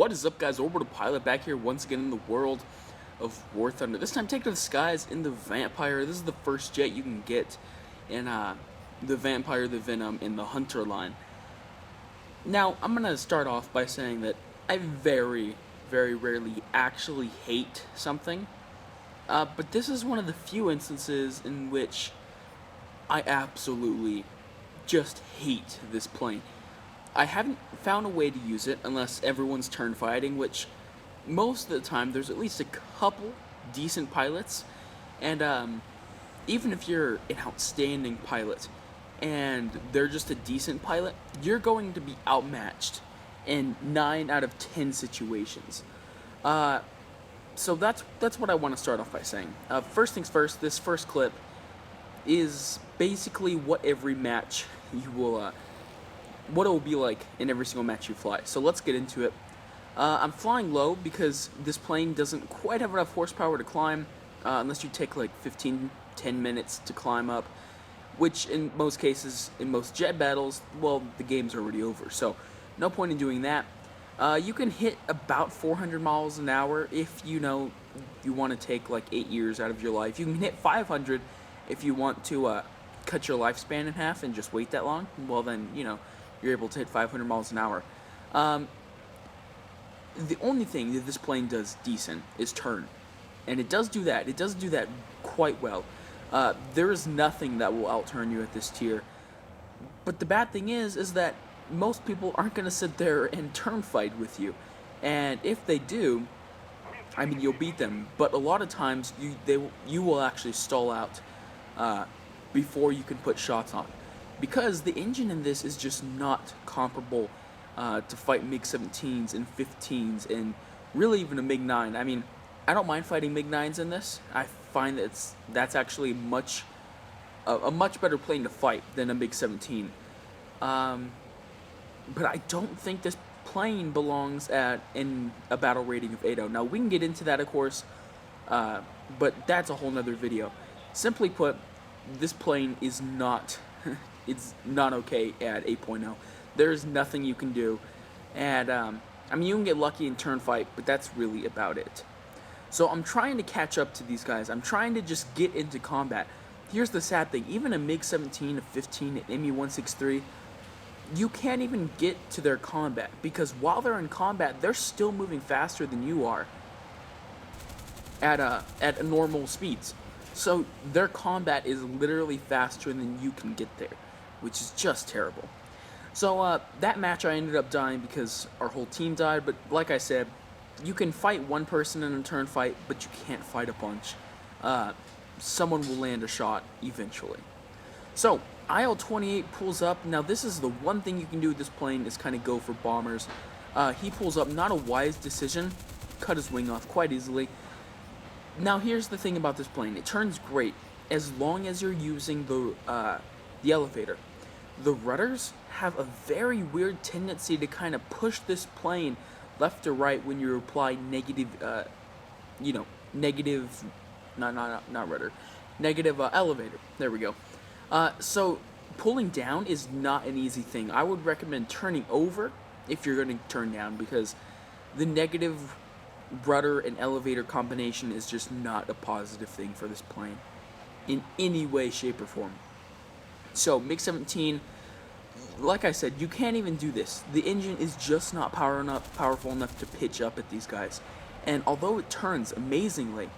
What is up, guys? Orbital-Pilot back here once again in the world of Warthunder. This time taking to the skies in the Vampire. This is the first jet you can get in the Vampire, the Venom, and the Hunter line. Now, I'm going to start off by saying that I very, very rarely actually hate something. But this is one of the few instances in which I absolutely just hate this plane. I haven't found a way to use it unless everyone's turn fighting, which most of the time there's at least a couple decent pilots, and even if you're an outstanding pilot and they're just a decent pilot, you're going to be outmatched in 9 out of 10 situations. So that's what I want to start off by saying. First things first, this first clip is basically what every match you will what it will be like in every single match you fly. So let's get into it. I'm flying low because this plane doesn't quite have enough horsepower to climb, unless you take like 10 minutes to climb up, which in most cases, in most jet battles, well, the game's already over, so no point in doing that. You can hit about 400 miles an hour if you want to take like 8 years out of your life. You can hit 500 if you want to cut your lifespan in half and just wait that long. Well, then, you're able to hit 500 miles an hour. The only thing that this plane does decent is turn. And it does do that. It does do that quite well. There is nothing that will outturn you at this tier. But the bad thing is that most people aren't going to sit there and turn fight with you. And if they do, I mean, you'll beat them. But a lot of times, you will actually stall out before you can put shots on. Because the engine in this is just not comparable to fight MiG-17s and 15s and really even a MiG-9. I mean, I don't mind fighting MiG-9s in this. I find that that's actually a much better plane to fight than a MiG-17. But I don't think this plane belongs in a battle rating of 8.0. Now, we can get into that, of course, but that's a whole nother video. Simply put, this plane is not... it's not okay at 8.0. There's nothing you can do, and I mean, you can get lucky in turn fight, but that's really about it. So I'm trying to catch up to these guys. I'm trying to just get into combat. Here's the sad thing: even a MiG-17, a 15, an ME-163, you can't even get to their combat because while they're in combat, they're still moving faster than you are at normal speeds. So their combat is literally faster than you can get there, which is just terrible. So that match I ended up dying because our whole team died, but like I said, you can fight one person in a turn fight, but you can't fight a bunch. Someone will land a shot eventually. So IL-28 pulls up. Now this is the one thing you can do with this plane is kind of go for bombers. He pulls up, not a wise decision, cut his wing off quite easily. Now here's the thing about this plane, it turns great as long as you're using the elevator. The rudders have a very weird tendency to kind of push this plane left to right when you apply negative elevator. There we go. So pulling down is not an easy thing. I would recommend turning over if you're going to turn down, because the negative rudder and elevator combination is just not a positive thing for this plane in any way, shape, or form. So MiG-17, like I said, you can't even do this. The engine is just not powerful enough to pitch up at these guys. And although it turns amazingly,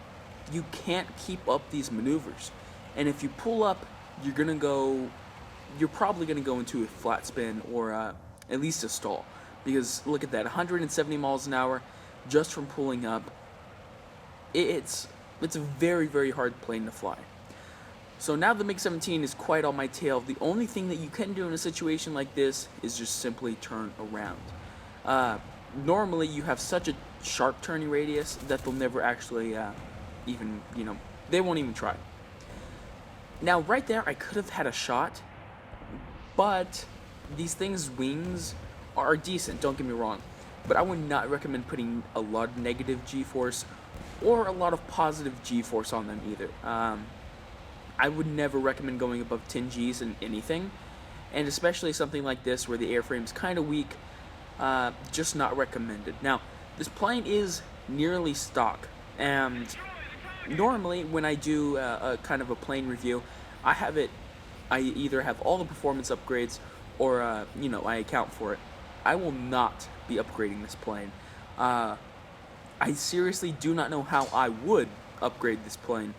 you can't keep up these maneuvers. And if you pull up, you're probably gonna go into a flat spin or at least a stall. Because look at that, 170 miles an hour just from pulling up. It's a very, very hard plane to fly. So now the MiG-17 is quite on my tail. The only thing that you can do in a situation like this is just simply turn around. Normally you have such a sharp turning radius that they'll never actually even, they won't even try. Now right there I could have had a shot, but these things' wings are decent, don't get me wrong. But I would not recommend putting a lot of negative G-force or a lot of positive G-force on them either. I would never recommend going above 10 Gs in anything, and especially something like this where the airframe's kind of weak, just not recommended. Now, This plane is nearly stock, and normally when I do a kind of a plane review, I have it. I either have all the performance upgrades, or I account for it. I will not be upgrading this plane. Uh, I seriously do not know how I would upgrade this plane.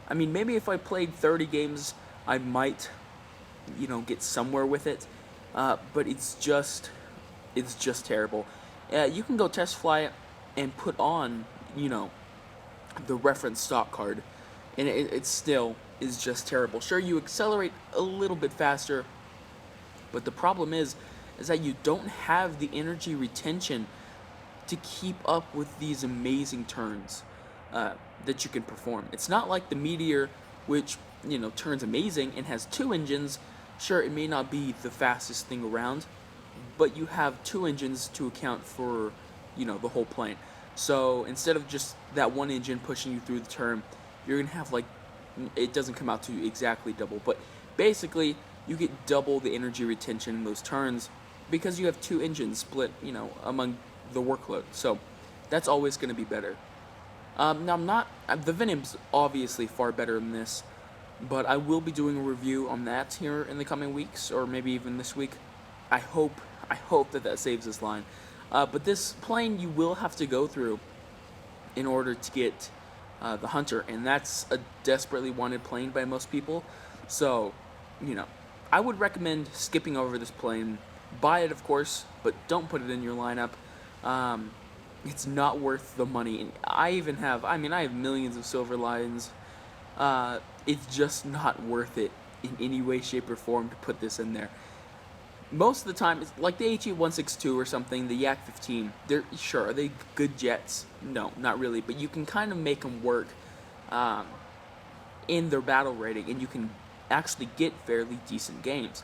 I mean, maybe if I played 30 games, I might, get somewhere with it. But it's just terrible. You can go test fly it and put on, the reference stock card, and it still is just terrible. Sure, you accelerate a little bit faster, but the problem is that you don't have the energy retention to keep up with these amazing turns that you can perform. It's not like the Meteor, which turns amazing and has two engines. Sure, it may not be the fastest thing around, but you have two engines to account for the whole plane. So instead of just that one engine pushing you through the turn, you're gonna have, like, it doesn't come out to exactly double, but basically you get double the energy retention in those turns because you have two engines split among the workload. So that's always going to be better. Now, I'm not the Venom's obviously far better than this, but I will be doing a review on that here in the coming weeks, or maybe even this week. I hope that saves this line. But this plane you will have to go through in order to get the Hunter, and that's a desperately wanted plane by most people. So, I would recommend skipping over this plane. Buy it, of course, but don't put it in your lineup. It's not worth the money. And I have millions of silver lines. It's just not worth it in any way, shape, or form to put this in there. Most of the time, it's like the HE-162 or something, the Yak-15. Are they good jets? No, not really. But you can kind of make them work in their battle rating, and you can actually get fairly decent games.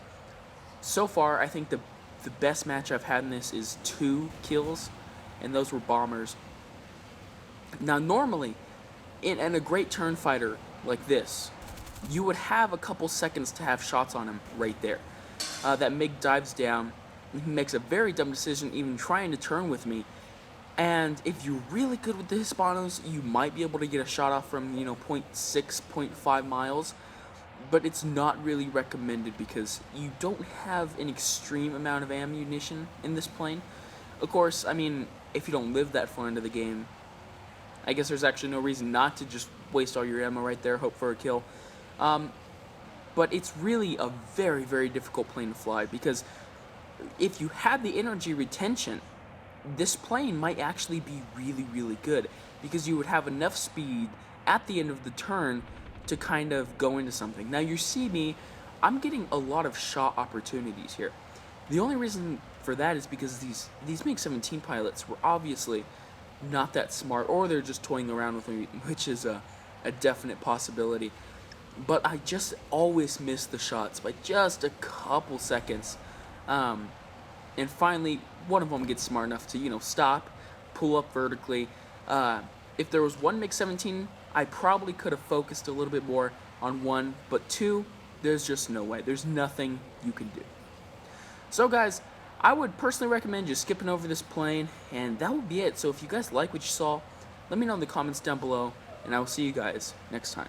So far, I think the best match I've had in this is 2 kills, and those were bombers. Now, normally, in a great turn fighter like this, you would have a couple seconds to have shots on him right there. That MiG dives down. He makes a very dumb decision even trying to turn with me. And if you're really good with the Hispanos, you might be able to get a shot off from, 0.6, 0.5 miles. But it's not really recommended because you don't have an extreme amount of ammunition in this plane. Of course, if you don't live that far into the game, I guess there's actually no reason not to just waste all your ammo right there, hope for a kill. But it's really a very, very difficult plane to fly because if you had the energy retention, this plane might actually be really, really good because you would have enough speed at the end of the turn to kind of go into something. Now, you see me, I'm getting a lot of shot opportunities here. The only reason for that is because these MiG-17 pilots were obviously not that smart, or they're just toying around with me, which is a definite possibility. But I just always miss the shots by just a couple seconds. And finally, one of them gets smart enough to, stop, pull up vertically. If there was one MiG-17, I probably could have focused a little bit more on one, but 2, there's just no way. There's nothing you can do. So, guys, I would personally recommend just skipping over this plane, and that would be it. So if you guys like what you saw, let me know in the comments down below, and I will see you guys next time.